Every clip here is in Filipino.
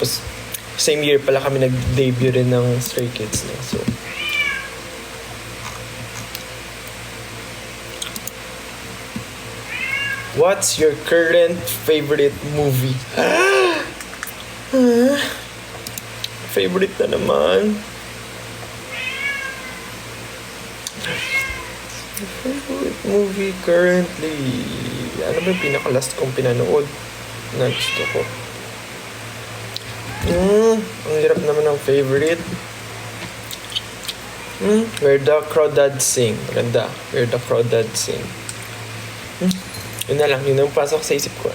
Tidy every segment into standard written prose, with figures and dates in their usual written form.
Tapos, same year pala kami nag-debut rin ng Stray Kids. No? So, what's your current favorite movie? Favorite na naman. Favorite movie currently. Ano ba yung pinaka-last kong pinanood na gusto ko? Ang hirap naman ng favorite. Where the Crawdads Sing. Maganda. Where the Crawdads Sing. Yun na lang. Yun ang pasok sa isip ko.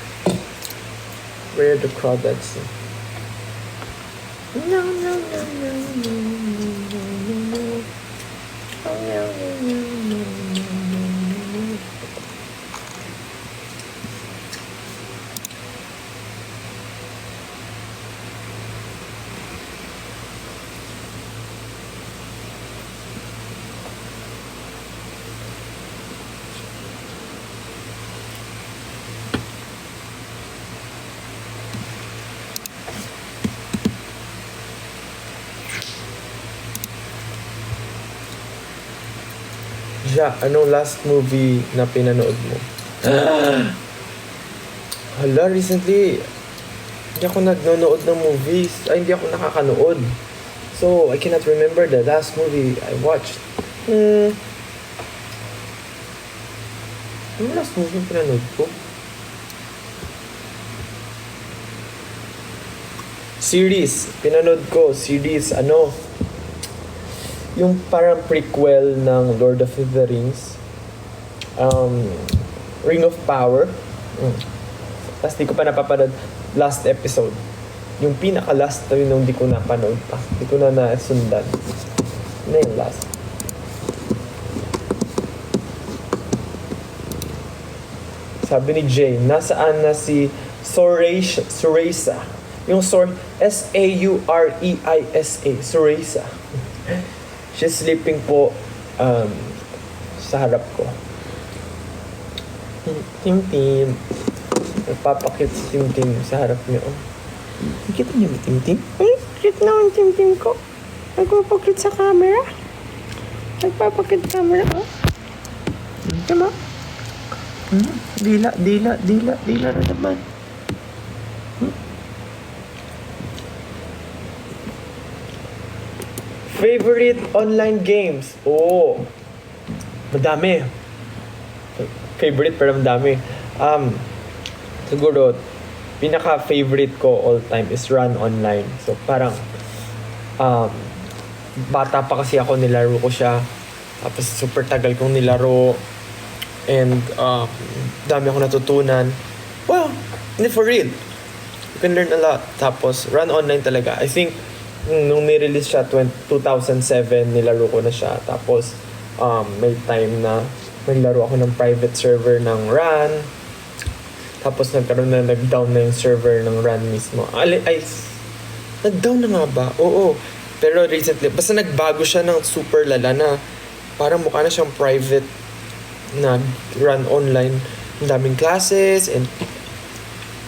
Where the Crawdads Sing. No, no, no, no, no, no, no, no. Oh, no, no, no, no, no, no. Ja, anong last movie na pinanood mo? Hala, recently, hindi ako nagnonood ng movies. Ay, hindi ako nakakanood. So, I cannot remember the last movie I watched. Anong last movie pinanood ko? Series. Pinanood ko. Series, yung parang prequel ng Lord of the Rings. Ring of Power. Tapos di ko pa napapanood last episode. Yung pinaka-last na yun di ko napanood pa. Di ko na nasundan. Yun na yung last. Sabi ni Jay, nasaan na si Soresa? Yung S-A-U-R-E-I-S-A. Soresa. She's sleeping po sa harap ko. Tim-Tim. Nagpapakit si Tim-Tim sa harap niyo. Nakita niyo ba, Tim-Tim? Ay, cute naman Tim-Tim ko. Nagpapakit sa camera. Nagpapakit sa camera, oh. Diba? Dila na naman. Favorite online games? Oh, madami. Favorite pero madami. Siguro, pinaka-favorite ko all time is Run Online. So, parang, bata pa kasi ako, nilaro ko siya. Tapos, super tagal kong nilaro. And, dami ako natutunan. Wow, hindi for real. You can learn a lot. Tapos, Run Online talaga. I think, nung ni-release siya 2007, nilaro ko na siya. Tapos, may time na naglaro ako ng private server ng Run. Tapos nagkaroon na, nag-down na yung server ng Run mismo. Nag-down na nga ba? Oo. Pero recently, basta nagbago siya ng super lala na parang mukha na siyang private na Run Online. Ang daming classes and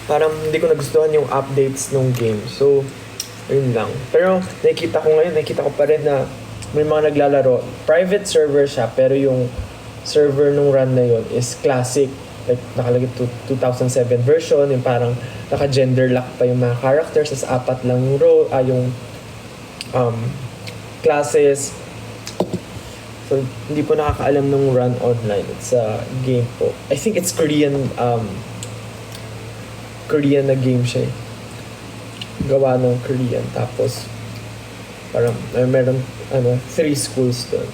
parang hindi ko nagustuhan yung updates ng game. So, ayun lang. Pero nakikita ko pa rin na may mga naglalaro. Private server siya, pero yung server nung Run na yun is classic. Like, nakalagay 2007 version, yung parang naka-gender lock pa yung mga characters, as 4 lang yung classes. So, hindi po nakakaalam nung Run Online. It's a game po. I think it's Korean na game siya eh. Gawa ng Korean. Tapos, parang meron 3 schools doon.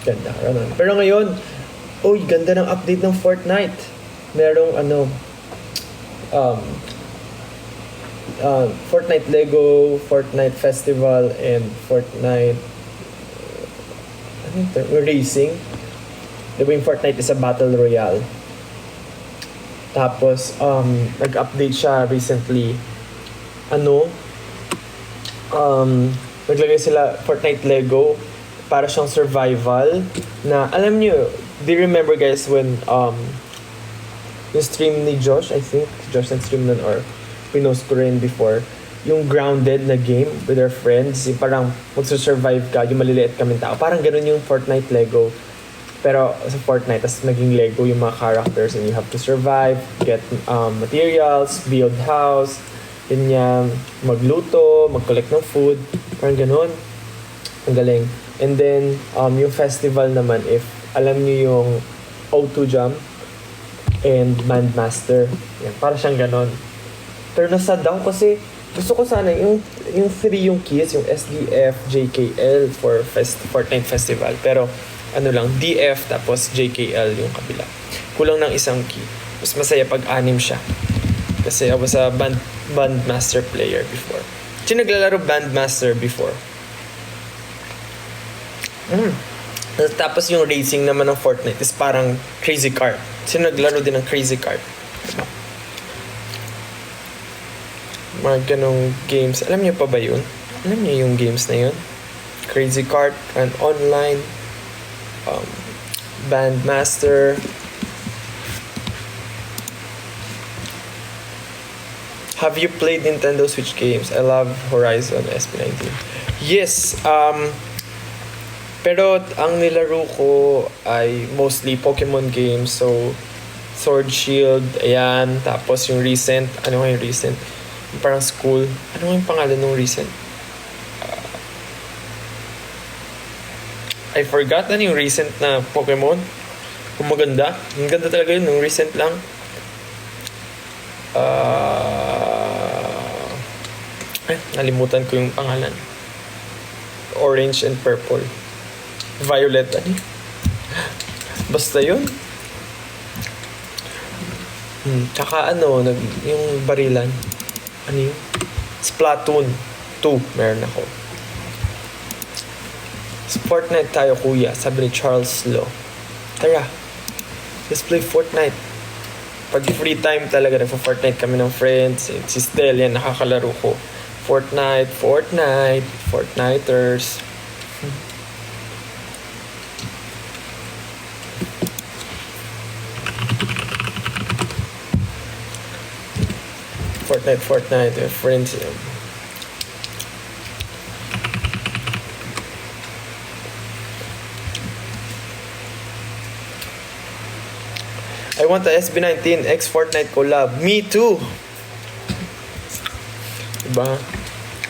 Ganda. Pero ngayon, ganda ng update ng Fortnite. Merong Fortnite Lego, Fortnite Festival, and Fortnite Racing. Diba yung Fortnite is a battle royale. Tapos, nag-update siya recently. Naglagay sila Fortnite Lego para siyang survival na, alam nyo, do you remember guys when yung stream ni Josh, I think Josh nag-stream nun, or pinost ko rin before, yung grounded na game with our friends, yung parang magsusurvive ka, yung maliliit kaming tao. Parang ganun yung Fortnite Lego. Pero sa Fortnite, tas naging Lego yung mga characters and you have to survive, get materials, build house, ganyan, magluto, mag-collect ng food, parang ganun. Ang galing. And then, yung festival naman, if alam niyo yung O2 Jam and Bandmaster, yan, para siyang ganun. Pero nasad ako kasi gusto ko sana yung 3 yung keys, yung SDF, JKL for Fortnite Festival. Pero ano lang, DF tapos JKL yung kabila. Kulang ng isang key. Mas masaya pag 6 siya. Kasi I was a Bandmaster player before. Sino naglalaro Bandmaster before? Tapos yung racing naman ng Fortnite is parang Crazy Kart. Sino naglaro din ng Crazy Kart? Mga ganong games. Alam niyo pa ba yun? Alam niyo yung games na yun? Crazy Kart, and online, Bandmaster. Have you played Nintendo Switch games? I love Horizon SB19. Yes, pero ang nilaro ko ay mostly Pokemon games. So, Sword Shield, ayan. Tapos yung recent, ano nga yung recent? Yung parang school. Ano nga yung pangalan ng recent? I forgot na yung recent na Pokemon. Kung maganda. Ang ganda talaga yun, yung recent lang. Nalimutan ko yung pangalan. Orange and purple. Violet, ano? Basta yun. Tsaka ano, yung barilan. Ano yun? Splatoon 2, meron ako. Fortnite tayo, kuya, sabi ni Charles Law. Tara, let's play Fortnite. Pag free time talaga, nagpa-Fortnite kami ng friends. Si Stel, yan, nakakalaro ko. Fortniters. Fortnite, friends. I want the SB19 X Fortnite collab. Me too! Diba?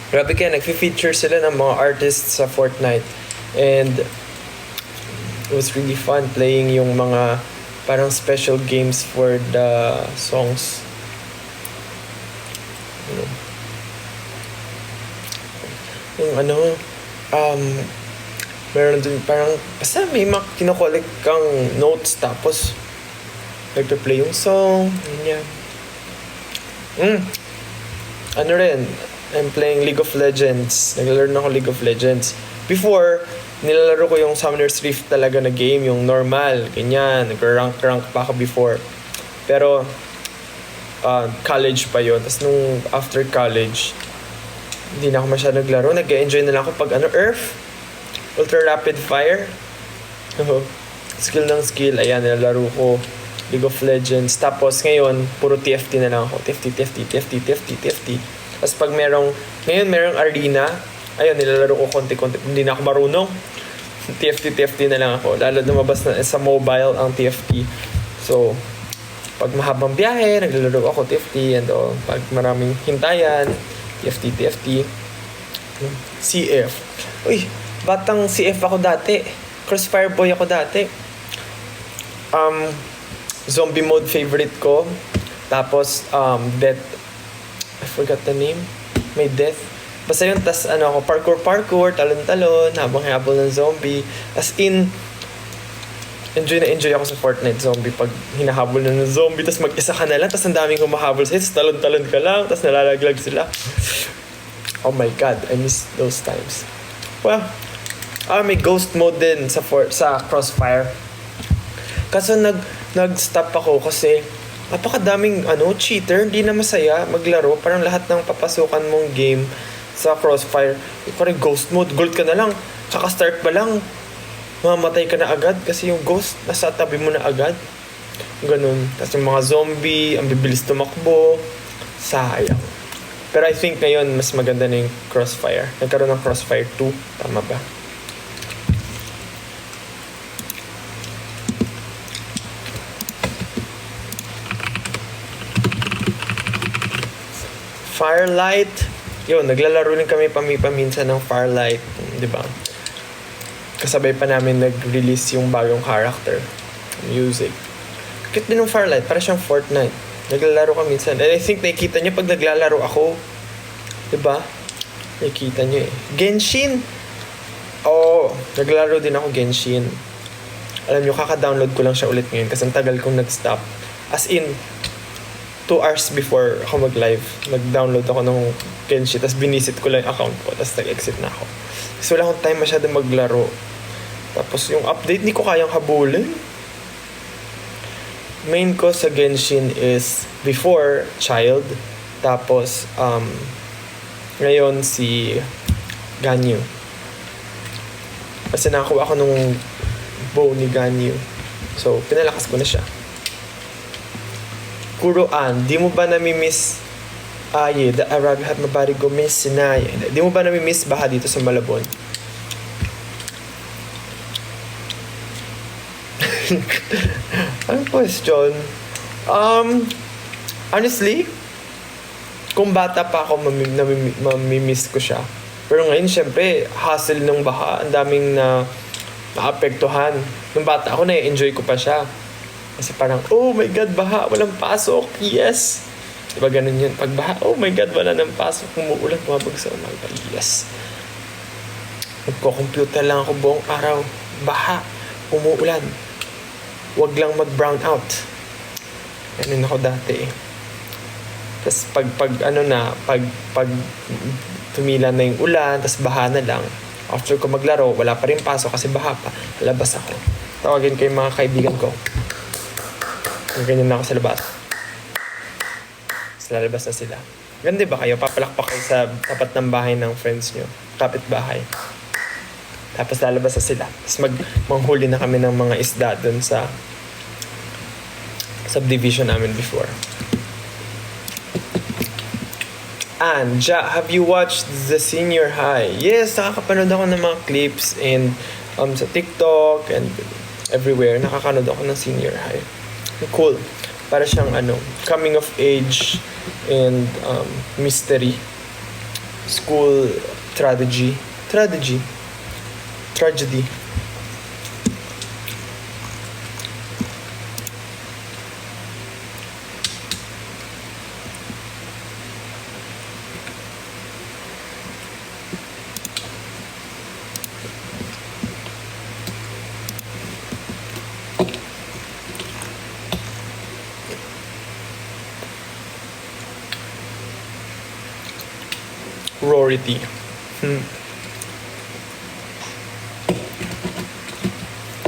Grabe kaya, nag-feature sila ng mga artists sa Fortnite. And it was really fun playing yung mga parang special games for the songs. Yung ano, meron dun parang, basta may kinokollect kang notes tapos nagpe-play yung song, ganyan. Ano rin, I'm playing League of Legends. Naglalaro ako League of Legends. Before, nilalaro ko yung Summoner's Rift talaga na game, yung normal, ganyan. Nag-rank pa ako before. Pero, college pa yun. Tapos nung after college, hindi na ako masyadong naglaro. Nag-enjoy na lang ako pag Earth, Ultra Rapid Fire. Skill ng skill. Ayan, nilalaro ko League of Legends. Tapos ngayon, puro TFT na lang ako. TFT. Tapos pag merong arena, ayun, nilalaro ko konti-konti. Hindi na ako marunong. TFT na lang ako. Lalo lumabas na sa mobile ang TFT. So, pag mahabang biyahe, naglalaro ako TFT and all. Pag maraming hintayan, TFT. CF. Uy, batang CF ako dati. Crossfire boy ako dati. Zombie mode favorite ko. Tapos, Death. I forgot the name. May Death. Basta yun, tas ako, parkour, talon-talon, habang-habol ng zombie. As in, enjoy ako sa Fortnite zombie pag hinahabol na ng zombie, tas mag-isa ka na lang, tas ang daming humahabol sa'yo, tas talon-talon ka lang, tas nalalaglag sila. Oh my God, I miss those times. Well, may ghost mode din sa Crossfire. Kaso nag-stop ako kasi napakadaming cheater, hindi na masaya maglaro. Parang lahat ng papasukan mong game sa Crossfire, parang ghost mode, gold ka na lang, kaka-start pa lang, mamamatay ka na agad kasi yung ghost nasa tabi mo na agad. Ganun. Tapos yung mga zombie, ang bibilis tumakbo. Sayang. Pero I think ngayon, mas maganda na yung Crossfire. Nagkaroon ng Crossfire 2. Tama ba? Firelight. Yun, naglalaro rin kami paminsan ng Firelight. Di ba? Kasabay pa namin nag-release yung bagong character. Music. Cute din ng Firelight. Para siyang Fortnite. Naglalaro ka minsan. And I think nakikita niyo pag naglalaro ako. Diba? Nakikita niyo eh. Genshin! Oo. Naglalaro din ako Genshin. Alam niyo, kaka-download ko lang siya ulit ngayon kasi ang tagal kong nag-stop. As in, 2 hours before ako mag-live, nag-download ako ng Genshin. Tapos binisit ko lang yung account ko. Tapos nag-exit na ako. Kasi wala akong time masyado maglaro. Tapos yung update, hindi ko kayang habulin. Main ko sa Genshin is before Child, tapos ngayon si Ganyu. Kasi nakakuha ako nung bow ni Ganyu, so pinalakas ko na siya. Kuroan, di mo ba nami-miss Aye, the Arab had mabari go miss Sinay? Di mo ba nami-miss Baha dito sa Malabon? Anong question? Honestly, kung bata pa ako, mamimiss ko siya. Pero ngayon, syempre, hassle ng baha. Ang daming naapektuhan. Nung bata ako, na-enjoy ko pa siya. Kasi parang, oh my God, baha, walang pasok. Yes! Diba ganun yun? Pag baha, oh my God, wala nang pasok. Umuulan, bumabagsak. Oh my God, yes! Nagko-computer lang ako buong araw. Baha, umuulan. Wag lang mag-brown out. Ganun ako dati eh. Tapos pag tumila na yung ulan, tapos baha na lang. After ko maglaro, wala pa rin pasok kasi baha pa. Labas ako. Tawagin ko yung mga kaibigan ko. Ganyan na ako sa labas. Tapos lalabas na sila. Ganda ba kayo? Papalakpak kayo sa tapat ng bahay ng friends nyo. Kapit bahay. Tapos lalabas na sila. Tapos manghuli na kami ng mga isda dun sa subdivision namin before. And Ja, have you watched the Senior High? Yes, nakakapanood ako ng mga clips and sa TikTok and everywhere. Nakakanood ako ng Senior High. Cool. Para siyang coming of age and mystery. School tragedy. Rority.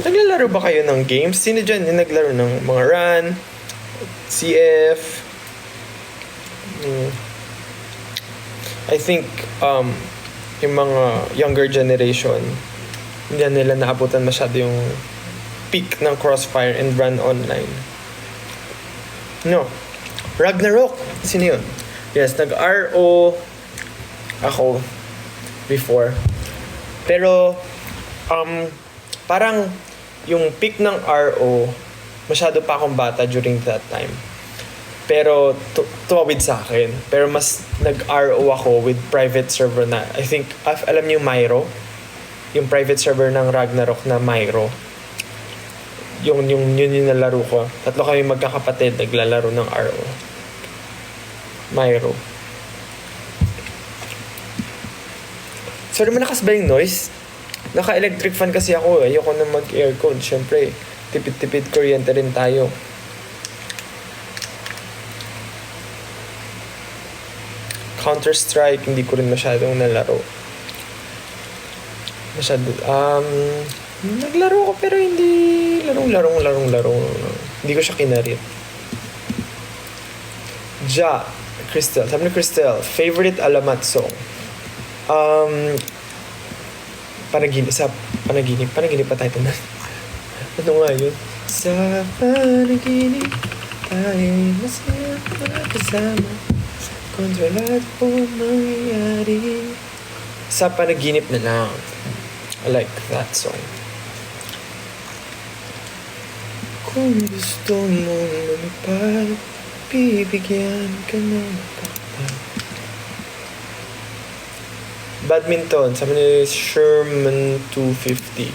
Naglalaro ba kayo ng games? Sino dyan yung naglaro ng mga run, CF? I think yung mga younger generation, hindi nila naabutan masyado yung peak ng Crossfire and run online. No. Ragnarok. Sino yun? Yes, nag-RO ako before. Pero parang yung peak ng RO, masyado pa akong bata during that time. Pero tuwawid sa akin. Pero mas nag-RO ako with private server na. I think, alam niyo yung Myro? Yung private server ng Ragnarok na Myro. Yun yung nalaro ko. Tatlo kami magkakapatid naglalaro ng RO. Myro. Sorry, malakas ba yung noise? Naka-electric fan kasi ako. Ayoko na mag-aircon. Siyempre, tipid-tipid kuryente rin tayo. Counter-Strike, hindi ko rin masyadong nalaro. Naglaro ko pero hindi larong. Hindi ko siya kinarit. Ja, Crystal. Sabi ni Crystal, favorite alamat song? Panaginip pa tayo na. Ano nga yun? Sa panaginip tayo masaya kasama. kontra lahat po mangyayari sa panaginip na lang. I like that song. Kung gusto mong lumipad, bibigyan ka ng pakpak. Badminton, sabi ni Sherman 250.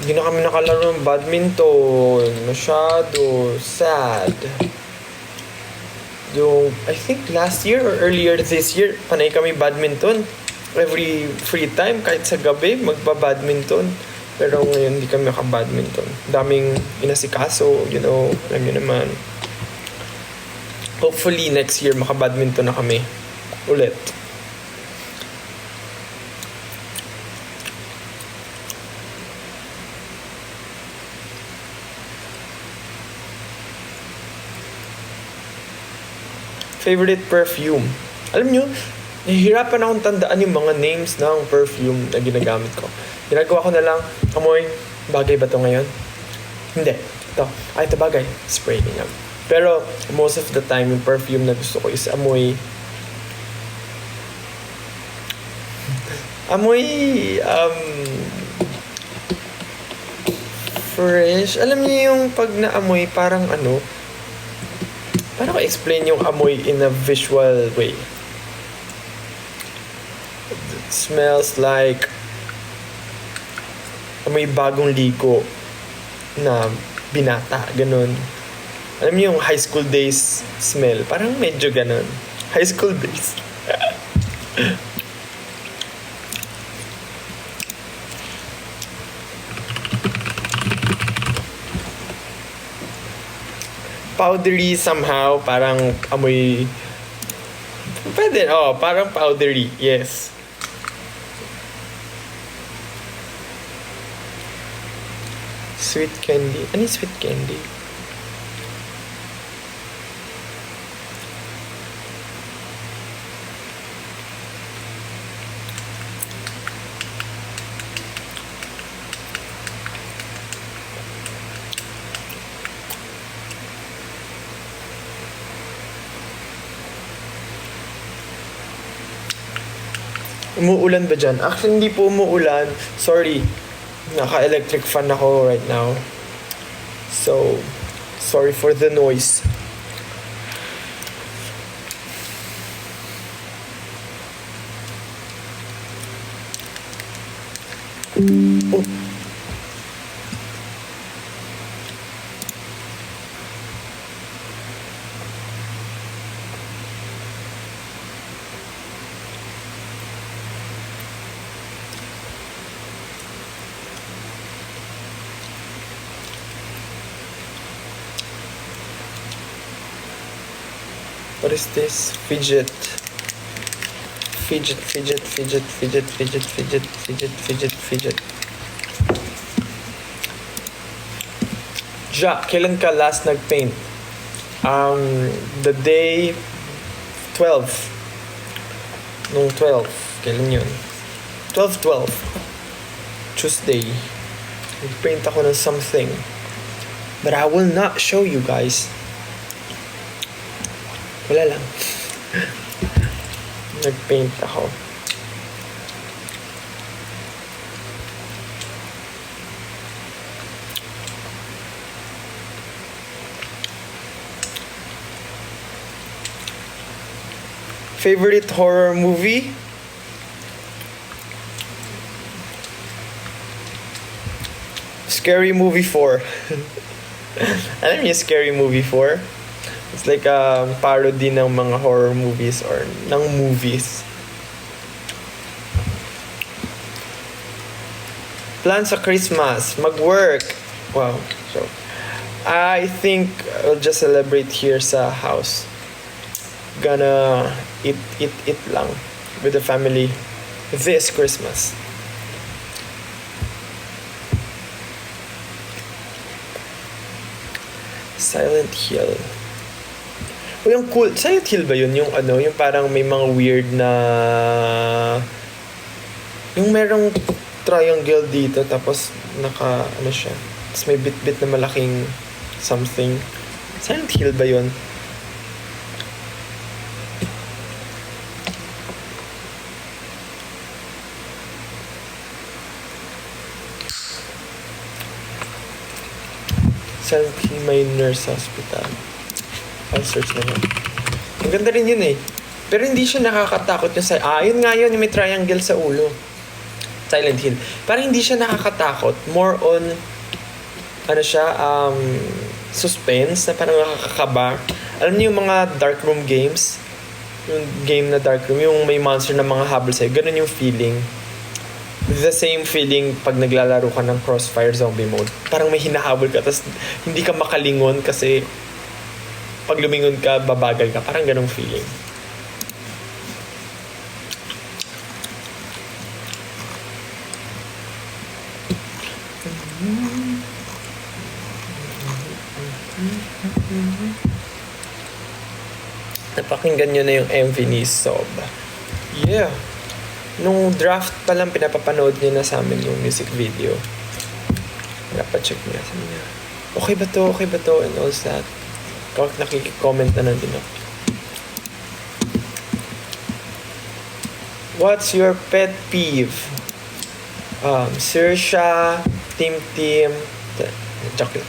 Hindi na kami nakalaro ng badminton. Masyado sad. Yung, I think last year or earlier this year, panay kami badminton. Every free time, kahit sa gabi, magba-badminton. Pero ngayon, hindi kami maka-badminton. Daming inasikaso, you know, alam nyo naman. Hopefully, next year, maka-badminton na kami. Ulit. Favorite perfume. Alam nyo, nahihirapan akong tandaan yung mga names ng perfume na ginagamit ko. Ginagawa ko na lang, amoy, bagay ba to ngayon? Hindi. Ito. Ito bagay. Spray niya. Pero, most of the time, yung perfume na gusto ko is amoy, fresh. Alam niyo yung pag naamoy, parang paano ko explain yung amoy in a visual way? It smells like amoy bagong ligo na binata, ganun. Alam niyo yung high school days smell? Parang medyo ganun. High school days. Powdery somehow, parang amoy. Pwede, parang powdery, yes. Sweet candy. Ano yung sweet candy? Umuulan ba dyan? Actually, hindi po umuulan. Sorry. Naka-electric fan ako right now. So, sorry for the noise. Oh. What is this? Fidget. Fidget, fidget, fidget, fidget, fidget, fidget, fidget, fidget, fidget. Ja, kailan ka last nag-paint? The day 12. Nung 12. Kailan yun? 12-12. Tuesday. Nag-paint ako ng something. But I will not show you guys. Wala lang. Nag-paint ako. Favorite horror movie? Scary Movie 4. Alam niyo Scary Movie 4? It's like a parody ng mga horror movies or ng movies. Plan sa Christmas, mag-work. Wow. So, I think I'll just celebrate here sa house. Gonna eat lang with the family this Christmas. Silent Hill. O yung cool, Silent Hill ba yun? Yung yung parang may mga weird na yung merong triangle dito tapos siya. Tapos may bit-bit na malaking something. Silent Hill ba yun? Silent Hill Miners Hospital. I'll search na lang. Ang ganda rin yun eh. Pero hindi siya nakakatakot yung yun nga yun, yung may triangle sa ulo. Silent Hill. Parang hindi siya nakakatakot. More on, suspense na parang nakakakaba. Alam niyo yung mga dark room games? Yung game na dark room, yung may monster na mga habol sa'yo. Ganun yung feeling. The same feeling pag naglalaro ka ng Crossfire Zombie mode. Parang may hinahabol ka, tapos hindi ka makalingon kasi pag lumingon ka, babagal ka. Parang ganung feeling. Napakinggan nyo na yung MV ni Sob. Yeah. Nung draft pa lang, pinapapanood niya na sa amin yung music video. Napacheck niya. Sabi niya, okay ba to? Okay ba to? And all that. Kapag nakikicomment na din ako. What's your pet peeve? Saoirse, Tim. Joke lang.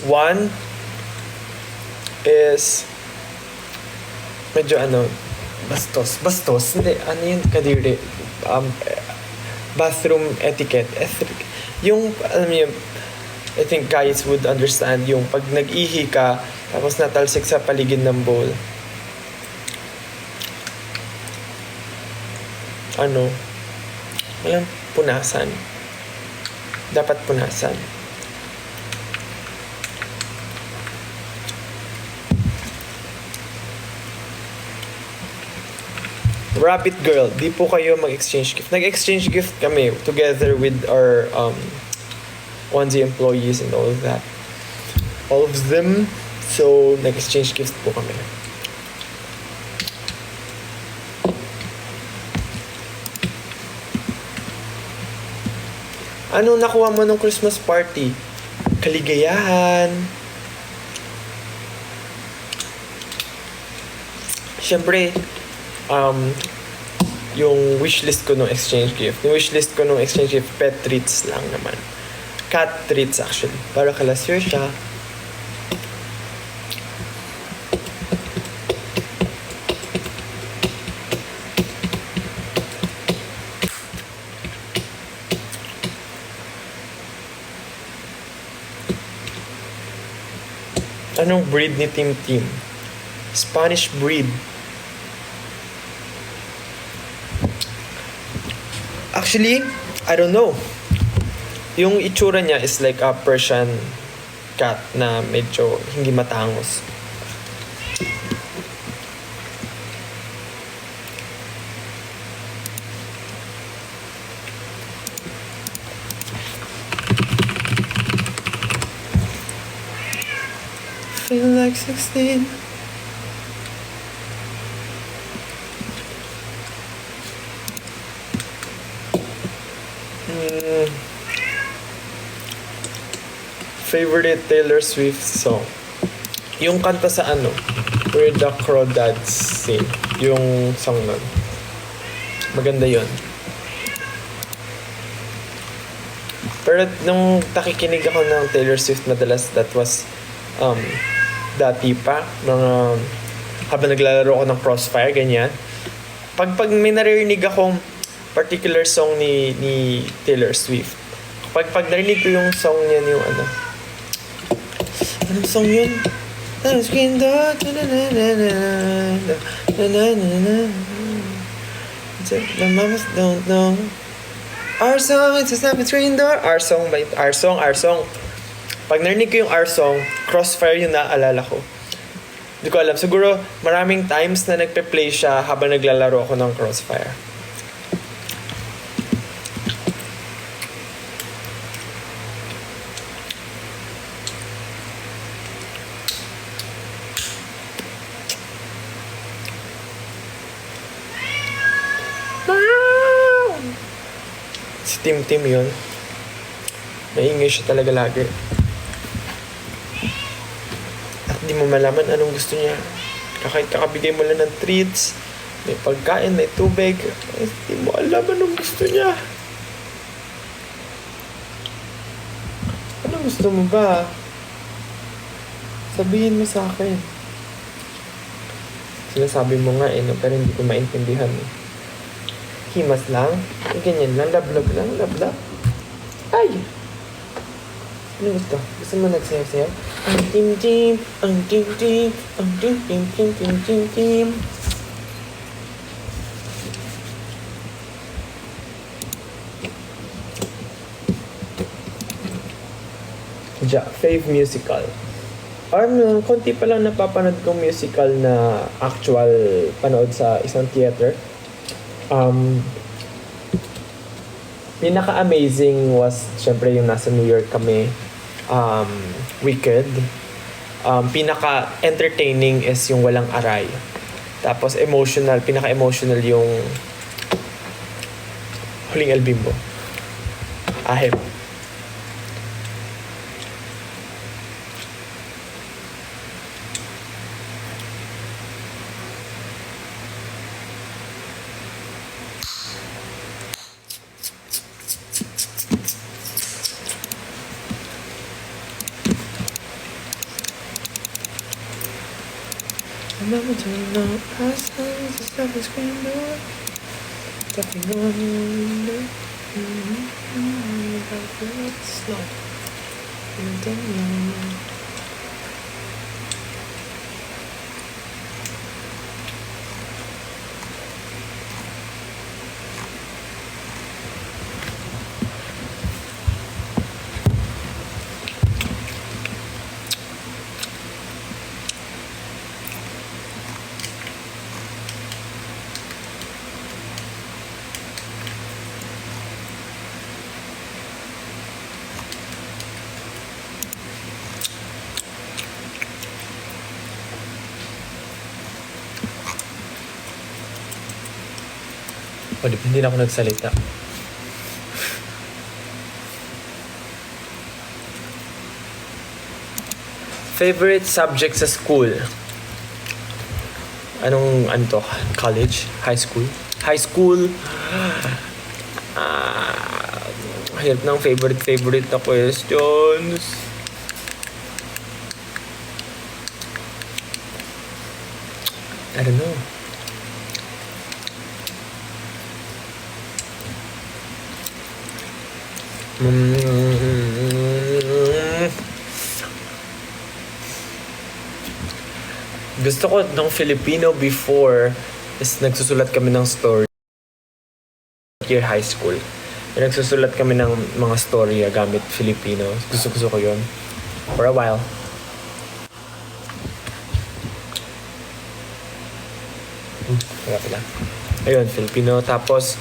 One is medyo bastos. Hindi, ano yun, kadiri. Bathroom etiquette. Yung, alam niyo, I think guys would understand yung pag nag-ihi ka, tapos natalsik sa paligid ng bowl. Walang punasan. Dapat punasan. Rabbit Girl, di po kayo mag-exchange gift. Nag-exchange gift kami together with our Onesie employees and all of that. All of them. So, nag-exchange gift po kami. Ano nakuha mo nung Christmas party? Kaligayahan. Siyempre, yung wishlist ko nung exchange gift. Yung wishlist ko nung exchange gift, pet treats lang naman. Cat treats actually. Para kala Saoirse. Anong breed ni Tim? Spanish breed. Actually, I don't know. Yung itsura niya is like a Persian cat na medyo hindi matangos. Feel like 16. Favorite Taylor Swift song? Yung kanta sa Where the Crawdads Sing. Yung song nun. Maganda yon. Pero nung nakikinig ako ng Taylor Swift madalas, that was dati pa, habang naglalaro ako ng Crossfire, ganyan. Pag may naririnig akong particular song ni Taylor Swift, pag narinig ko yung song niya, yung anong song yun? Screen door, the mamas don't know. Our song, it's a screen door. Our song. Pag narinig ko yung our song, Crossfire yung naaalala ko. Hindi ko alam. Siguro maraming times na nagpe-play siya habang naglalaro ako ng Crossfire. Si Tim yun. Maingay siya talaga lagi. At di mo malaman anong gusto niya. Kahit kakabigay mo lang ng treats, may pagkain, may tubig, di mo alam anong gusto niya. gusto mo ba? Sabihin mo sa akin. Sinasabi mo nga no, pero hindi ko maintindihan Himas lang? Ganyan lang, lablab lang, lablab. Ay! Ano gusto? Gusto mo nagsayaw-sayaw? Ang tim-tim, ang tim-tim, ang tim-tim-tim-tim-tim-tim. Fave musical. Konti pa lang napapanood kong musical na actual panood sa isang theater. Pinaka-amazing was, syempre, yung nasa New York kami, Wicked. Pinaka-entertaining is yung Walang Aray. Tapos pinaka-emotional yung Huling El Bimbo. Ahim. Remember to know past times, the stuff is scrambled. Stepping on your window. About to let it slow. You don't know. Hindi na ako nagsalita. Favorite subject sa school? Ano to? College? High school? High school? Hirap ng favorite na questions. I don't know. Gusto ko ng Filipino before is nagsusulat kami ng story year high school. Nagsusulat kami ng mga story gamit Filipino. Gusto ko yun. For a while. Wala pala. Ayun, Filipino. Tapos,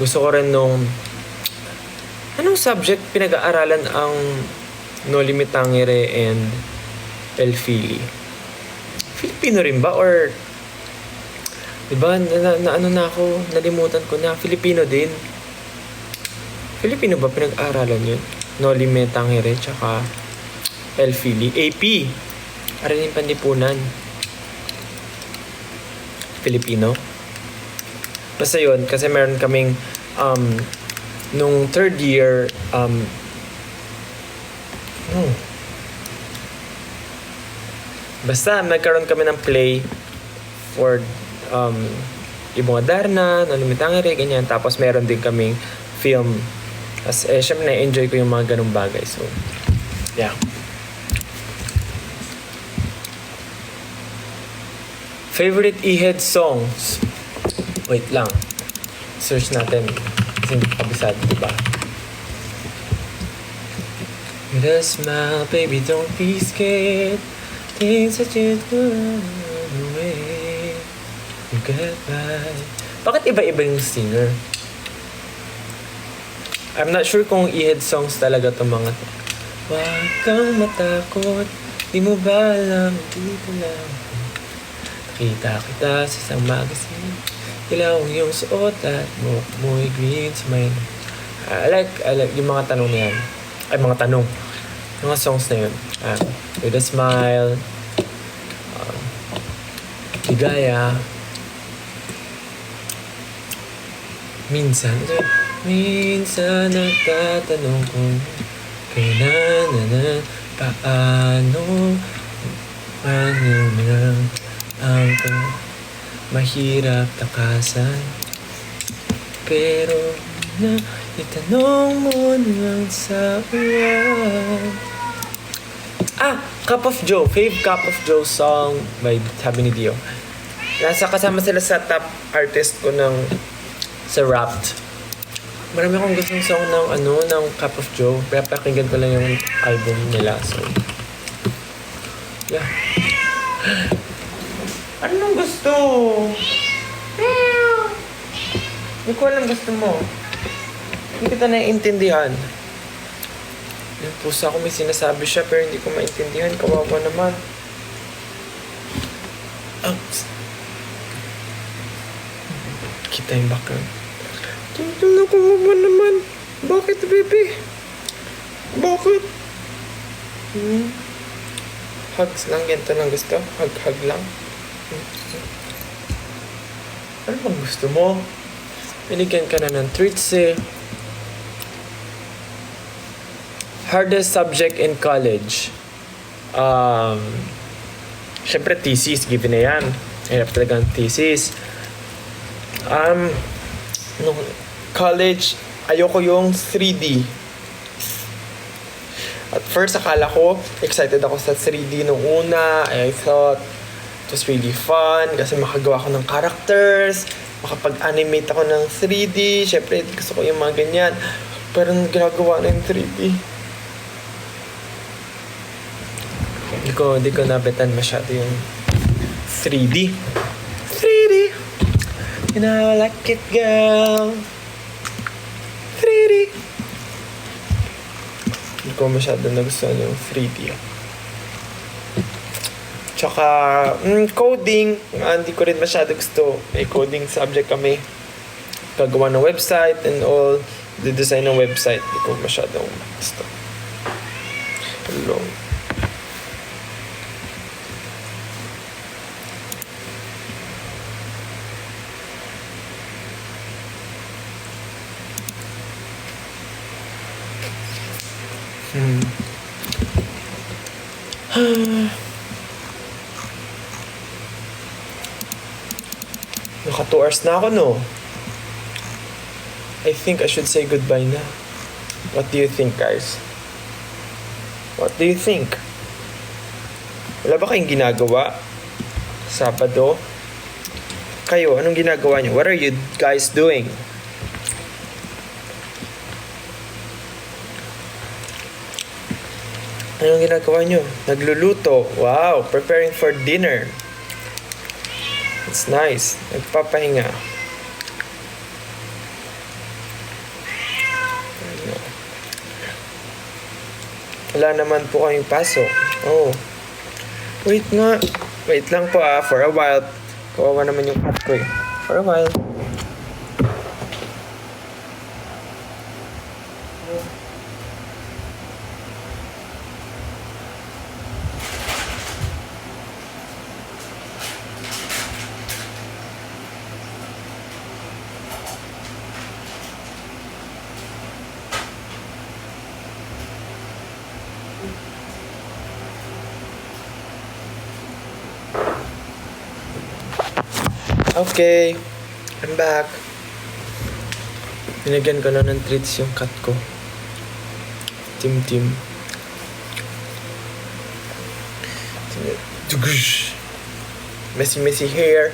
gusto ko rin nung anong subject pinag-aaralan ang Noli Me Tangere and El Fili? Filipino rin ba? Or diba, ano na ako, nalimutan ko na. Filipino din. Filipino ba pinag-aaralan yun? Noli Me Tangere, tsaka El Fili. AP! Araling Panlipunan. Filipino. Basta yun, kasi meron kaming nung third year, basta nagkaroon kami ng play for Ibong Adarna, Noli Me Tangere, ganyan. Tapos meron din kaming film. As syempre na-enjoy ko yung mga ganung bagay. So, yeah. Favorite Ihed songs? Wait lang. Search natin. Kasi hindi ko kabisado, diba? With a smile, baby, don't be scared. Things that you do away. Goodbye. Bakit iba-iba yung singer? I'm not sure kung Ihed songs talaga itong mga to. Huwag kang matakot. Di mo ba alam? Dito lang. Nakita kita sa isang magazine. Ilaw yung suot at mo'y green smile. I like yung mga tanong na yan. Ay, mga tanong. Mga songs na yun. With a Smile. Ligaya. Minsan nagtatanong kung Na, paano ang mahirap takasan, pero na itanong mo lang sa uyan. Cup of Joe. Fave Cup of Joe song by sabi ni Dio. Kasama sila sa top artist ko sa Wrapped. Marami akong gustong song ng Cup of Joe. Kaya pakinggan ko lang yung album nila. So, yeah. Ano nang gusto? Hindi ko alam gusto mo. Hindi kita naiintindihan. Yung pusa ko may sinasabi siya pero hindi ko maintindihan. Kawawa naman. Kita yung background. Kawawa naman. Bakit, baby? Bakit? Hugs lang. Ganito lang gusto. Hug lang. Ano bang gusto mo? Binigyan ka na ng treats eh. Hardest subject in college. Siyempre thesis, given na yan. Hirap talaga ang thesis. College, ayoko yung 3D. At first, akala ko, excited ako sa 3D nung una. I thought it was really fun kasi makagawa ko ng characters, makapag-animate ako ng 3D. Siyempre, gusto ko yung mga ganyan. Pero ginagawa na yung 3D. Hindi ko nabetan masyado yung 3D. 3D. You know, I like it, girl. 3D. Hindi ko masyado nagustuhan yung 3D. Tsaka, coding. Hindi ko rin masyado gusto. May coding subject kami. Gagawa ng website and all. The design ng website. Hindi ko masyado gusto. Hello. Naka 2 hours na ako, no? I think I should say goodbye na. What do you think, guys? What do you think? Wala ba kayong ginagawa? Sabado? Kayo, anong ginagawa niyo? What are you guys doing? Anong ginagawa nyo? Nagluluto. Wow, preparing for dinner. It's nice. Nagpapahinga. Wala naman po kayong pasok. Oh. Wait nga. Wait lang po for a while. Kawawa naman yung cat ko eh. For a while. Okay, I'm back. Binigyan ko na ng treats yung cat ko. Tim. Messy hair.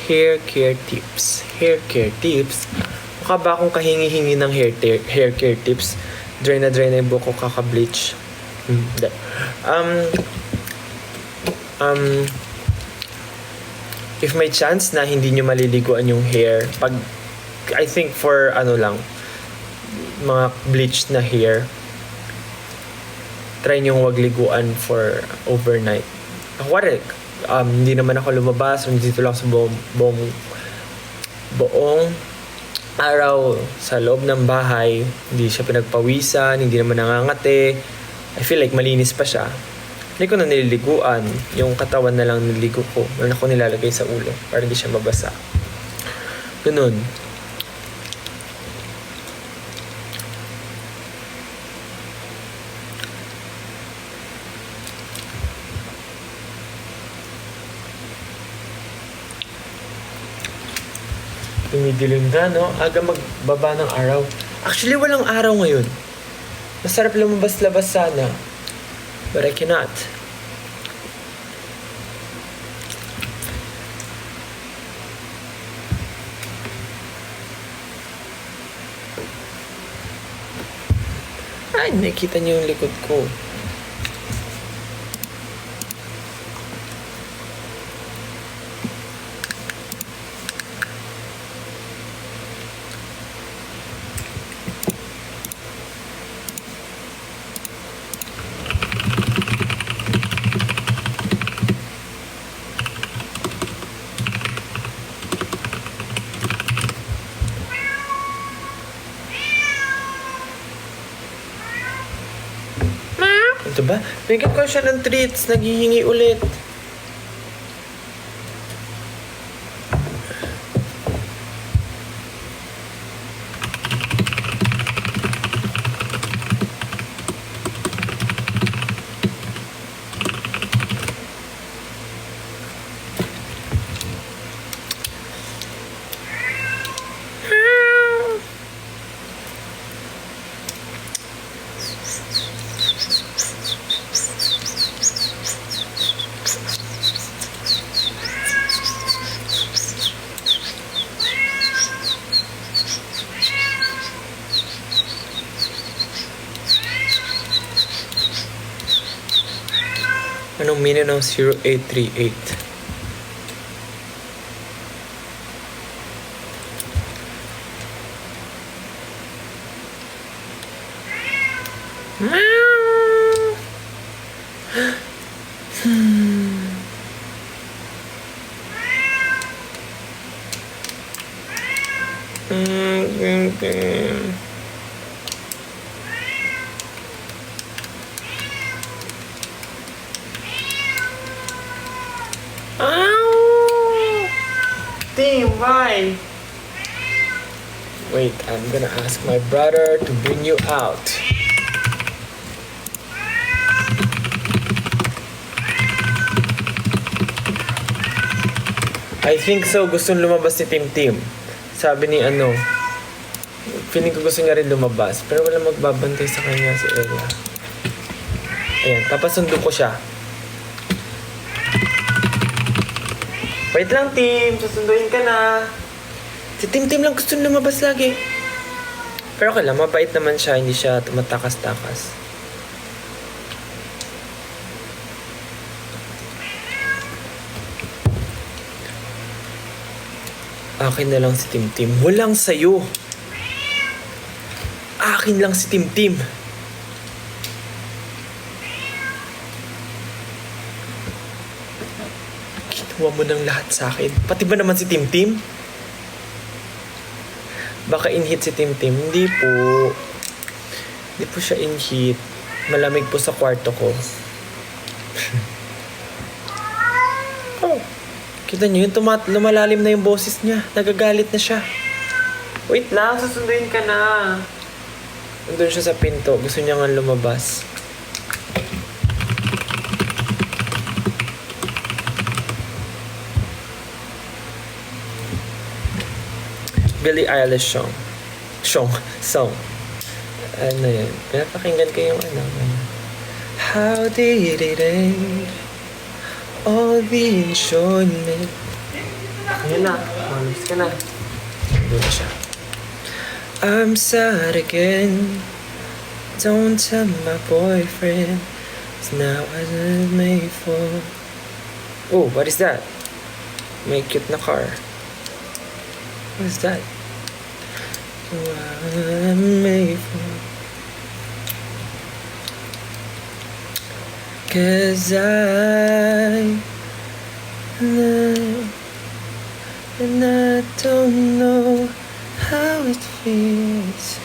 Hair care tips. Mukha ba akong kahingi-hingi ng hair care tips? Dry na yung buhok ko, kaka-bleach. If may chance na hindi nyo maliliguan yung hair, I think for mga bleached na hair, try nyo wag liguan for overnight. Hindi naman ako lumabas, dito lang sa buong buong araw sa loob ng bahay. Hindi siya pinagpawisan, hindi naman nangangate. I feel like malinis pa siya. Hindi ko na nililiguan. Yung katawan na lang niligo ko. Meron ako nilalagay sa ulo para hindi siya mabasa. Ganun. Tumidilim na, no? Aga magbaba ng araw. Actually, walang araw ngayon. Masarap lumabas-labas sana. But I cannot. Ay, nakita niyo yung likod ko. Ito ba? Bigyan ko siya ng treats. Naghihingi ulit. Anong meaning ng 0838? Team, why? Wait, I'm gonna ask my brother to bring you out. I think so, gustong lumabas si Tim. Sabi ni feeling ko gusto niya rin lumabas. Pero wala magbabantay sa kanya, si Ella. Ayan, papasundo ko siya. Wait lang, Tim. Susunduin ka na. Si Tim lang gusto lumabas lagi. Pero okay lang, mabait naman siya. Hindi siya tumatakas-takas. Akin na lang si Tim. Walang sayo. Akin lang si Tim. Huwag mo ng lahat sa akin. Pati ba naman si Tim? Baka in-hit si Tim. Hindi po. Hindi po siya in-hit. Malamig po sa kwarto ko. Oh. Kita niyo yung lumalalim na yung boses niya. Nagagalit na siya. Wait lang, susunduin ka na. Nandun siya sa pinto. Gusto niya nga lumabas. Billie Eilish song. Ano yan? Pinapakinggan ko yung How did it end? All the enjoyment. Ayan na. Malis ka na. Doon siya. I'm sad again. Don't tell my boyfriend. It's not what I'm made for. Oh, what is that? May cute na car. What is that? What I'm made for. 'Cause I know I don't know how it feels.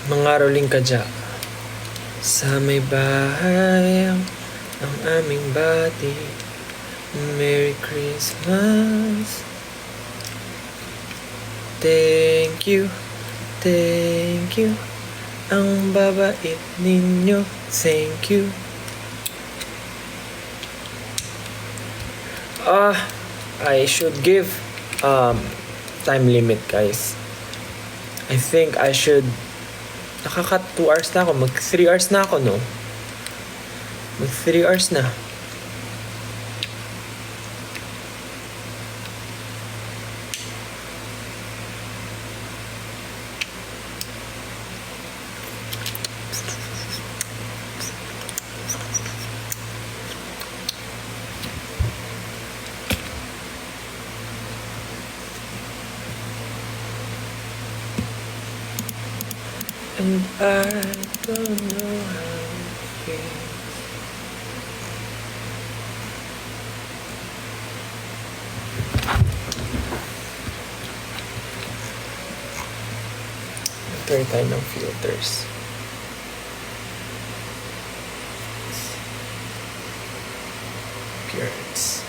Mangaroling ka dya sa may bahay ang aming bati. Merry Christmas. Thank you ang babait ninyo. Thank you. I should give time limit, guys. I think I should nakakat 2 hours na ako. Mag 3 hours na ako, no? Mag 3 hours na. And I don't know how it feels. Turn tayo ng filters. Appearance.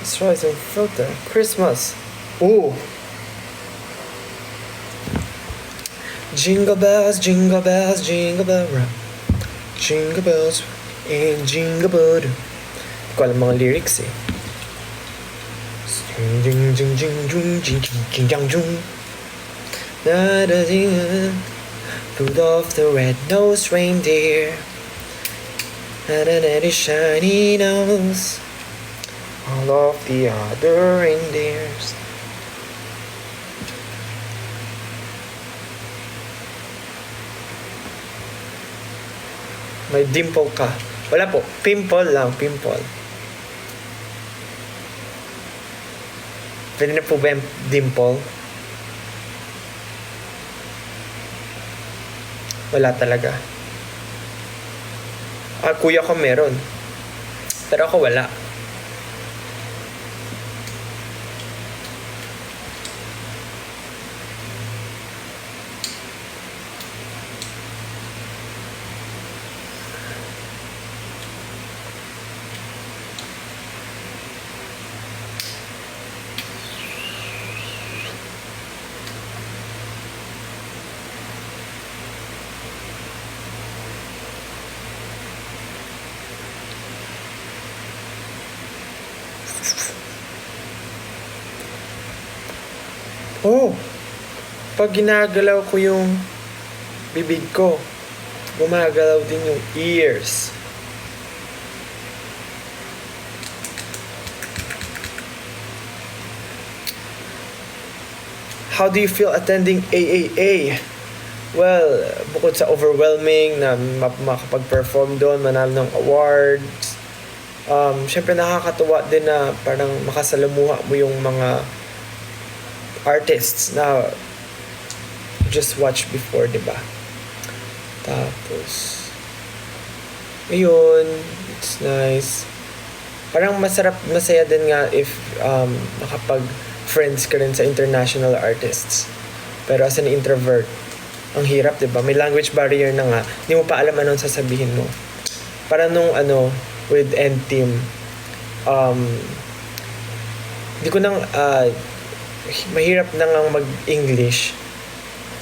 Let's try some filter. Christmas. Ooh. Jingle bells, jingle bells, jingle bell rock. Jingle bells and jingle bell. Hindi ko alam mga lyrics eh. Jing jing jing jing jing jing jing jing jing. Da da ding. Rudolph the red-nosed reindeer had an eddie shiny nose. All of the other reindeers. May dimple ka. Wala po. Pimple lang. Pimple. Pwede na po ba yung dimple? Wala talaga. Kuya ko meron. Pero ako wala. Oh, pag ginagalaw ko yung bibig ko, gumagalaw din yung ears. How do you feel attending AAA? Well, bukod sa overwhelming na makapag-perform doon, manalo ng awards, syempre nakakatuwa din na parang makasalamuha mo yung mga artists na just watch before, diba? Tapos, ayun, it's nice. Parang masaya din nga if makapag-friends ka rin sa international artists. Pero as an introvert, ang hirap, diba? May language barrier na nga. Hindi mo pa alam anong sasabihin mo. Para nung with N-Team, hindi ko nang mahirap na nga mag-English.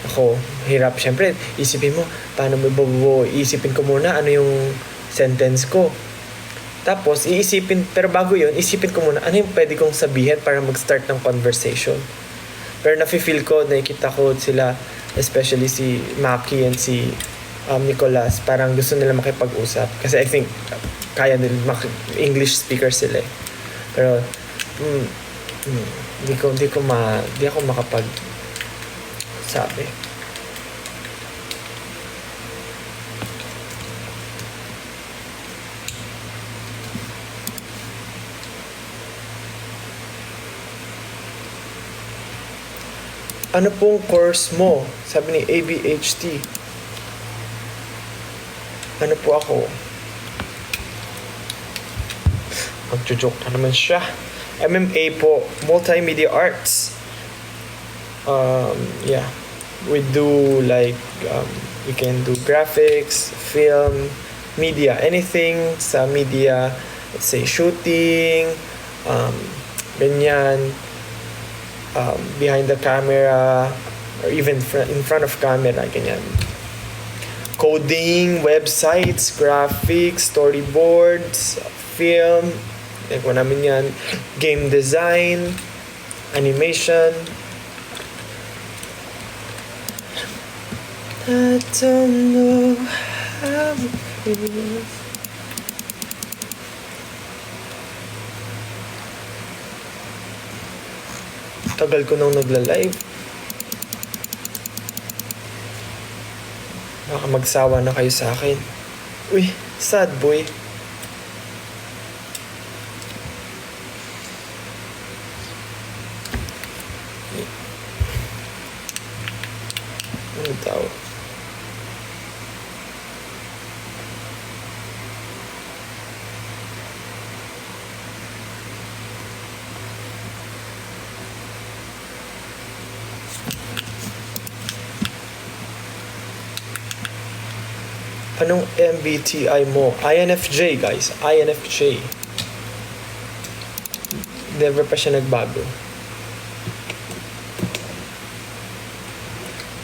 Ako, hirap. Siyempre, isipin mo, paano mo isipin ko muna ano yung sentence ko. Tapos, pero bago yun, isipin ko muna ano yung pwede kong sabihin para mag-start ng conversation. Pero nafe-feel ko, nakikita ko sila, especially si Maki and si Nicolas, parang gusto nila makipag-usap. Kasi I think, kaya nila, English speaker sila eh. Pero, Di ako makapag sabi. Ano pong course mo? Sabi ni ABHT. Ano po ako? Magjo-joke na naman siya. MMA po, Multimedia Arts. Yeah. We do like, we can do graphics, film, media, anything sa media. Let's say shooting, ganyan. Behind the camera, or even in front of camera, ganyan. Coding, websites, graphics, storyboards, film, like namin yan, game design, animation. I don't know how it feels. Tagal ko nang nagla-live. Baka magsawa na kayo sa akin. Uy, sad boy. Ano daw? Anong MBTI mo? INFJ, guys. INFJ. Never pa siya nagbago.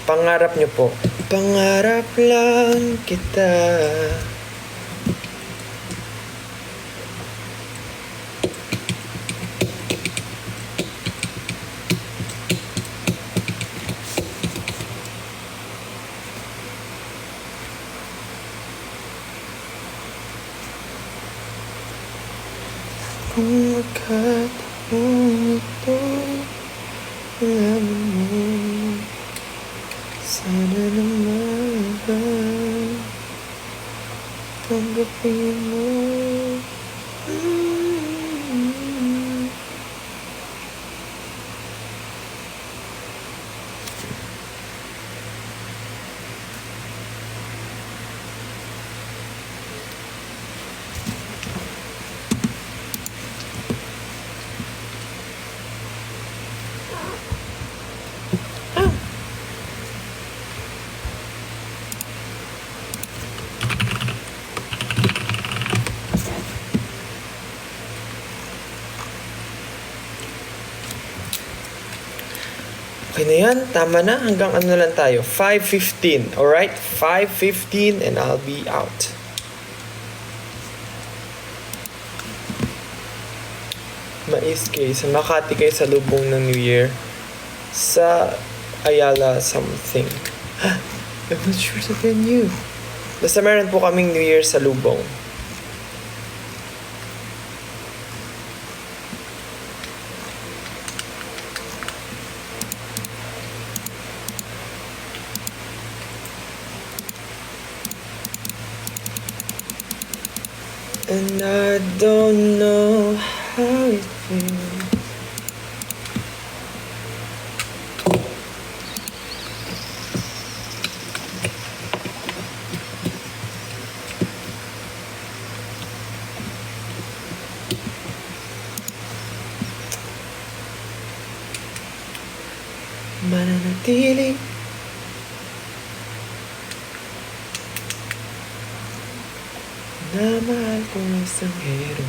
Pangarap niyo po. Pangarap lang kita. Kung magkataon ito'y alaman mo, sana naman tanggapin mo. Okay na yan, tama na. Hanggang ano lang tayo, 5:15. Alright, 5:15 and I'll be out. Mais kayo, sa Makati kayo sa lubong ng New Year. Sa Ayala something. I'm not sure sa venue. Basta meron po kaming New Year sa lubong. And I don't know how it feels. Mananatili na mahal kong isang hero.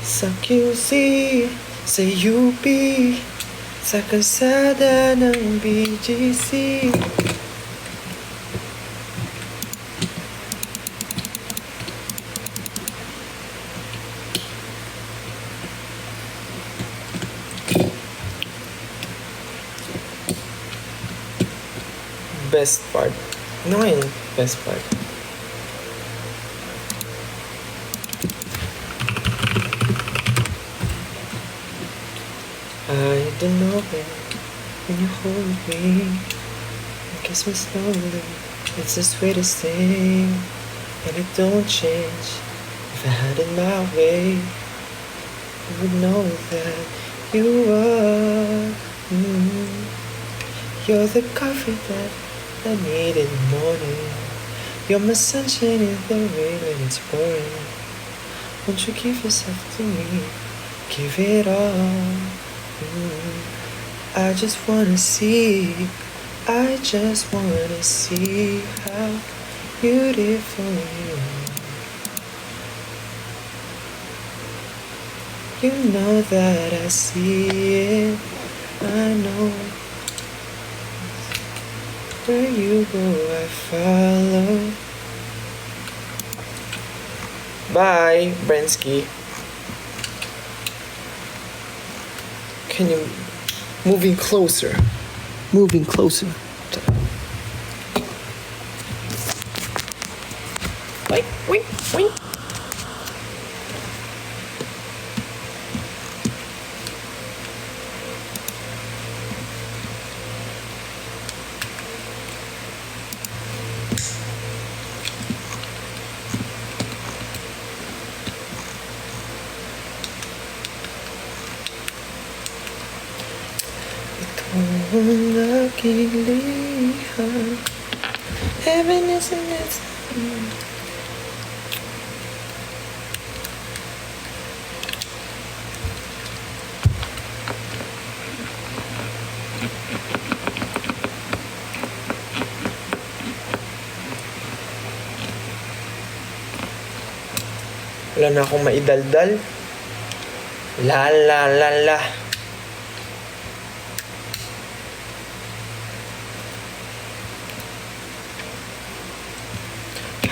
Sa QC, sa UP, sa kalsada ng BGC. Best part. Ano nga yung best part? don't know when you hold me and kiss me slowly. It's the sweetest thing, and it don't change. If I had it my way, you would know that you are. You're the coffee that I need in the morning. You're my sunshine in the rain when it's pouring. Won't you give yourself to me? Give it all. I just wanna see how beautiful you are. You know that I see it. I know. Where you go, I follow. Bye, Brensky. Can you... Moving closer. Moving closer. Wait, wait, wait. Heaven isn't it? Wala na akong maidaldal. La la la la.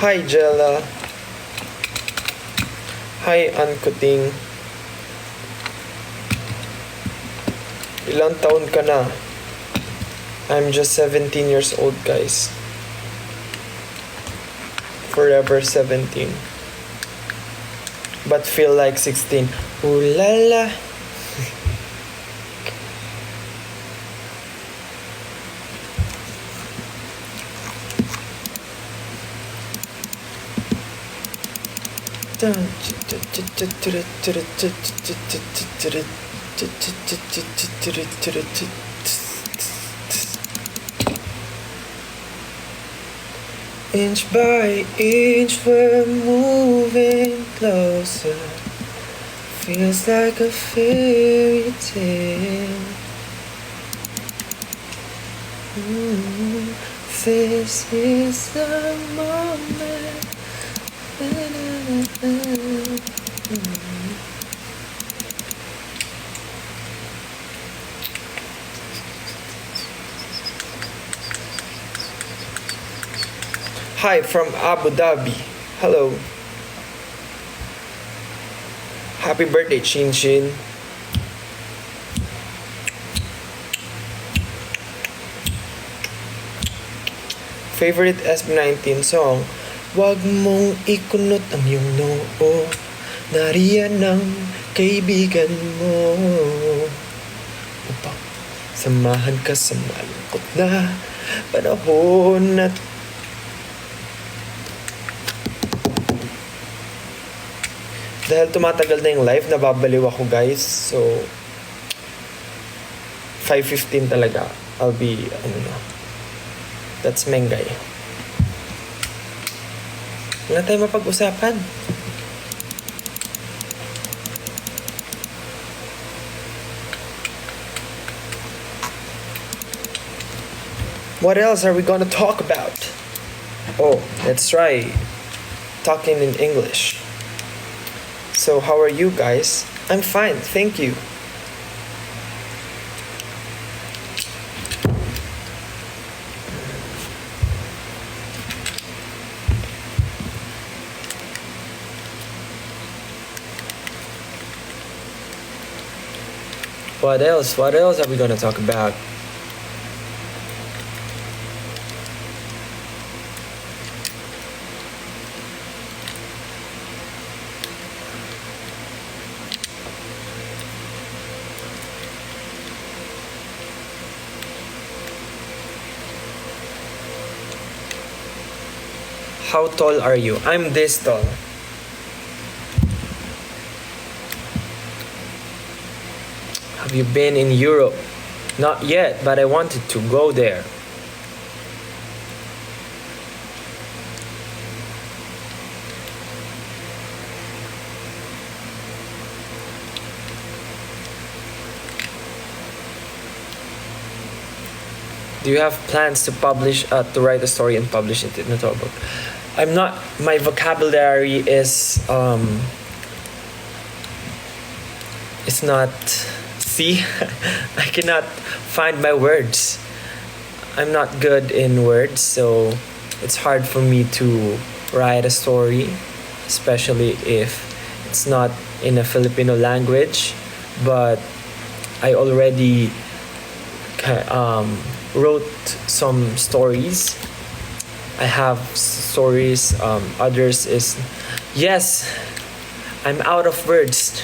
Hi, Jella. Hi, Ankuting. Ilang taon ka na? I'm just 17 years old, guys. Forever 17. But feel like 16. Ooh la la. Inch by inch we're moving closer. Feels like a fairy tale. This is the moment. Hi from Abu Dhabi. Hello. Happy birthday, Chin Chin. Favorite SB19 song? Wag mong ikunot ang iyong noo. Nariyan ng kaibigan mo upang samahan ka sa malungkot na panahon at dahil tumatagal na yung live, nababaliw ako, guys. So 5:15 talaga. I'll be, that's Mengay. Wala tayong mapag-usapan. What else are we gonna talk about? Oh, let's try talking in English. So how are you guys? I'm fine, thank you. What else? What else are we gonna talk about? How tall are you? I'm this tall. Have you been in Europe? Not yet, but I wanted to go there. Do you have plans to to write a story and publish it in a book? I'm not. My vocabulary is not. See, I cannot find my words. I'm not good in words, so it's hard for me to write a story, especially if it's not in a Filipino language. But I already wrote some stories. I have stories. Others is, yes, I'm out of words.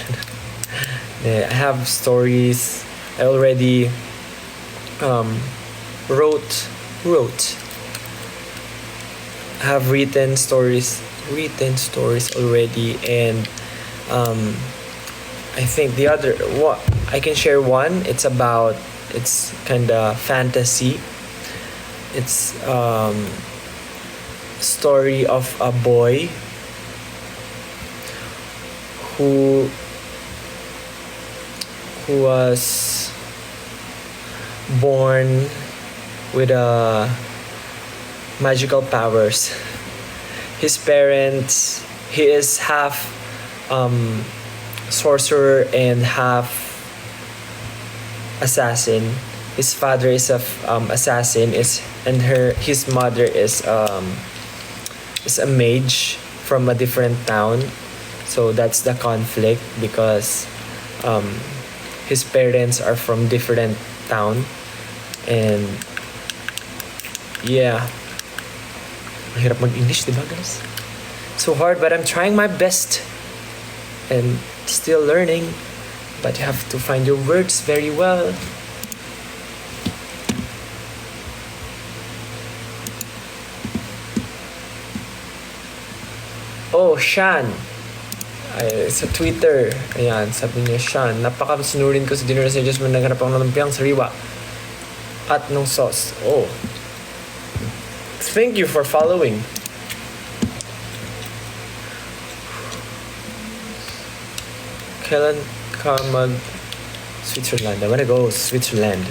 I have stories. I already wrote. I have written stories already, and I think the other what I can share one. It's kind of fantasy. It's story of a boy who was born with magical powers. His parents, he is half sorcerer and half assassin. His father is a assassin, his mother is a mage from a different town. So that's the conflict because his parents are from different town, and yeah, mahirap mag-English, diba guys? So hard, but I'm trying my best and still learning, but you have to find your words very well. Oh, Shan. Ay, sa Twitter, ayan, sabi niya, Shan, napaka-sinurin ko sa dinner messages mo, naghanap ako ng lumpiang sariwa at nung sauce. Oh. Thank you for following. Kailan ka Switzerland? I wanna go Switzerland.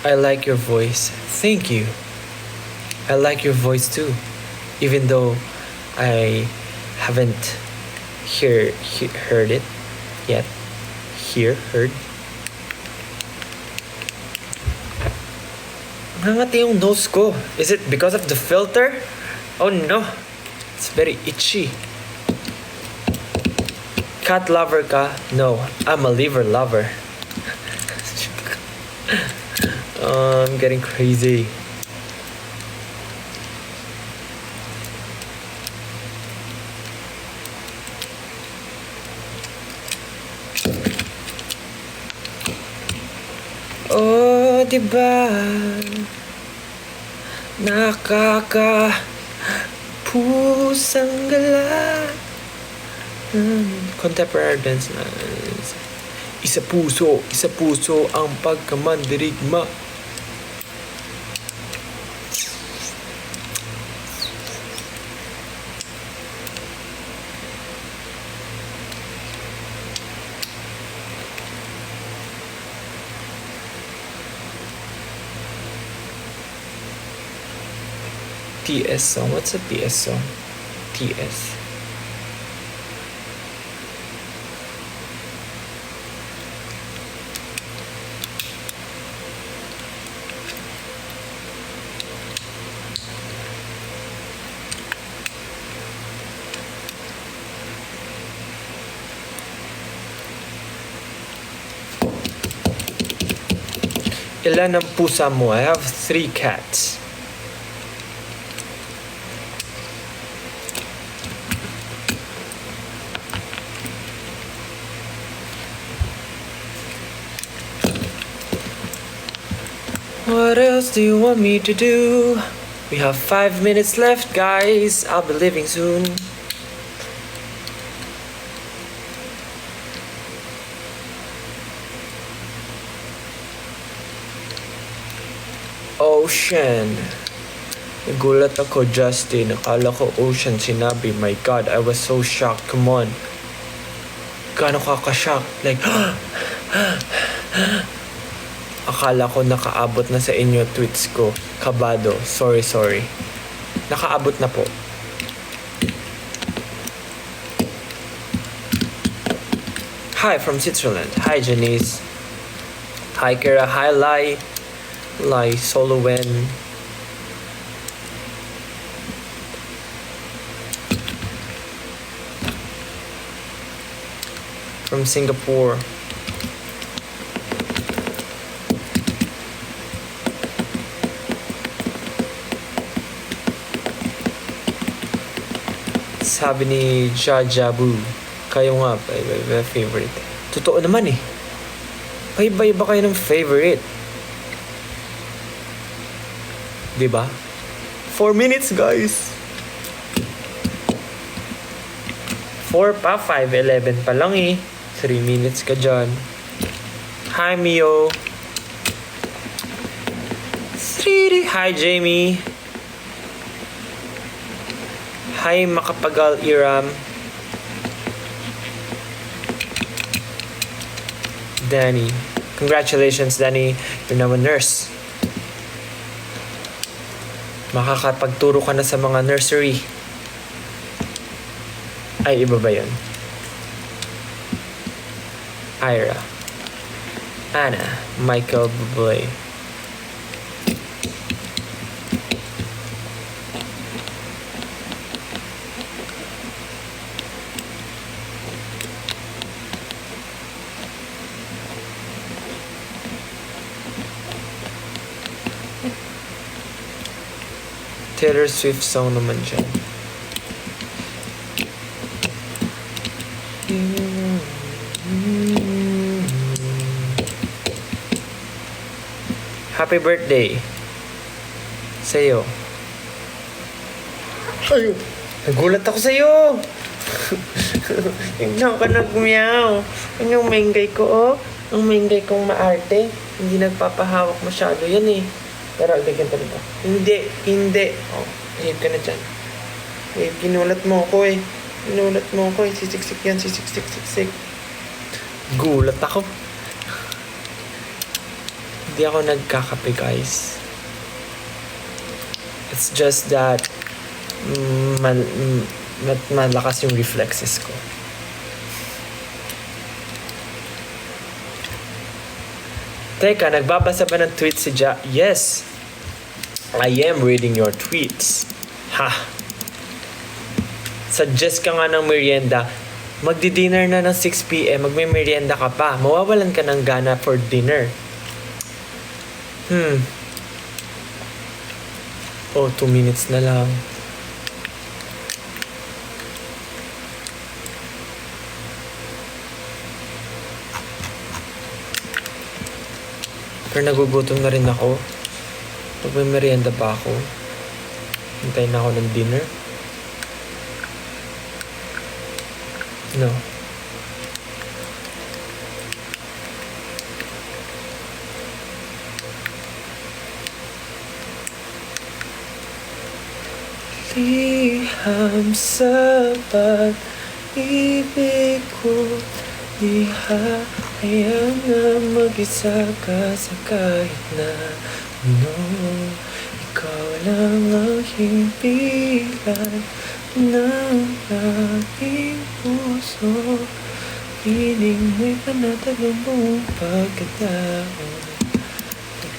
I like your voice. Thank you. I like your voice too. Even though I haven't heard it yet. Heard. Nangangati yung nose ko. Is it because of the filter? Oh no. It's very itchy. Cat lover ka? No, I'm a liver lover. I'm getting crazy. Oh, diba? Pusang gala. Contemporary dance na. Isa puso ang pagkamandirigma. TS song. What's a TS song? TS. Ilan ang pusa mo? I have 3 cats. What else do you want me to do? We have 5 minutes left, guys. I'll be leaving soon. Ocean. Nagulat ako, Justin. Akala ko ocean sinabi. My God, I was so shocked. Come on. Gaano ka ka-shock? Like, akala ko nakaabot na sa inyo tweets ko. Kabado. Sorry. Nakaabot na po. Hi from Switzerland. Hi, Janice. Hi, Kira. Hi, Lai Solowen. From Singapore. Sabi ni Jajabu, kayo nga, favorite. Totoo naman eh. Iba-iba kayo ng favorite. Diba? 4 minutes, guys. 4 pa, 5:11 pa lang eh. 3 minutes ka dyan. Hi, Mio. Hi, Jamie. Hi, Makapagal Iram. Danny. Congratulations, Danny. You're now a nurse. Makakapagturo ka na sa mga nursery. Ay, iba ba yun? Ira. Anna. Michael Bublé. Taylor Swift song naman siya. Happy birthday sa'yo. Ayun. Nagulat ako sa'yo. Hindi ka nag-meow. Ano yung menggay ko, oh? Ang menggay kong maarte. Hindi nagpapahawak masyado yan eh. Pero bigyan pa dito. Hindi. Oh, hihip ka na dyan. Ginulat mo ako eh. Sisiksik yan, sisiksik. Gulat ako. Hindi ako nagkakape, guys. It's just that malakas yung reflexes ko. Teka, nagbabasa ba ng tweets si Yes! I am reading your tweets. Ha! Suggest ka nga ng merienda. Magdi-dinner na ng 6 p.m. Magme-merienda ka pa. Mawawalan ka ng gana for dinner. Oh, 2 minutes na lang. Pero nagugutom na rin ako. Magme-merienda ba ako? Hintayin na ako ng dinner? No. Liham sa pag-ibig ko, di hayaan na mag-isa ka sa kahit na ano. Ikaw lang ang himpilan ng aking puso. Piling mo'y panatag ang buong pagkataon.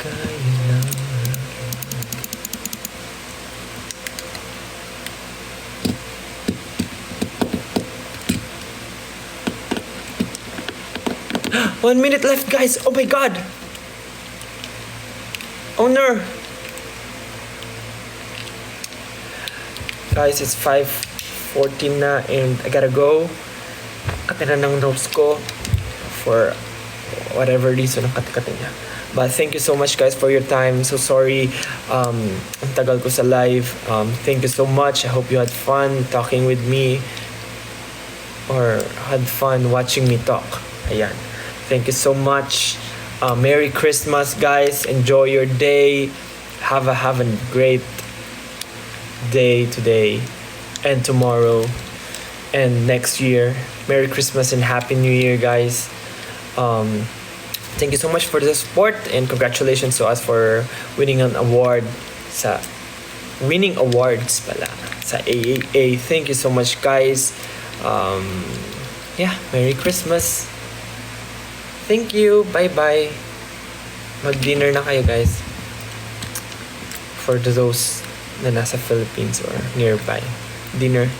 Kaya lang One minute left, guys. Oh my God. Owner. Guys, it's 5:14 na and I gotta go. Katira ng notes ko for whatever reason ang katikati niya. But thank you so much, guys, for your time. So sorry, ang tagal ko sa live. Thank you so much. I hope you had fun talking with me or had fun watching me talk. Ayan. Thank you so much. Merry Christmas, guys. Enjoy your day. Have a great day today and tomorrow and next year. Merry Christmas and Happy New Year, guys. Thank you so much for the support and congratulations to us for winning an award sa winning awards pala sa AAA. Thank you so much, guys. Yeah, Merry Christmas. Thank you. Bye-bye. Mag-dinner na kayo, guys. For those na nasa Philippines or nearby. Dinner.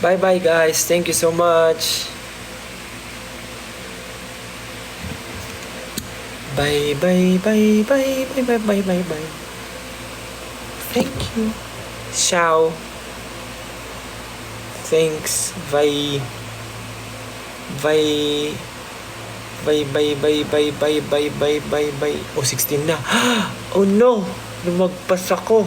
Bye-bye, guys. Thank you so much. Bye, bye, bye, bye, bye, bye, bye, bye, bye. Thank you. Ciao. Thanks. Bye. Bye. Bye, bye, bye, bye, bye, bye, bye, bye, bye. Oh, 16 na. Oh no! Lumagpas ako.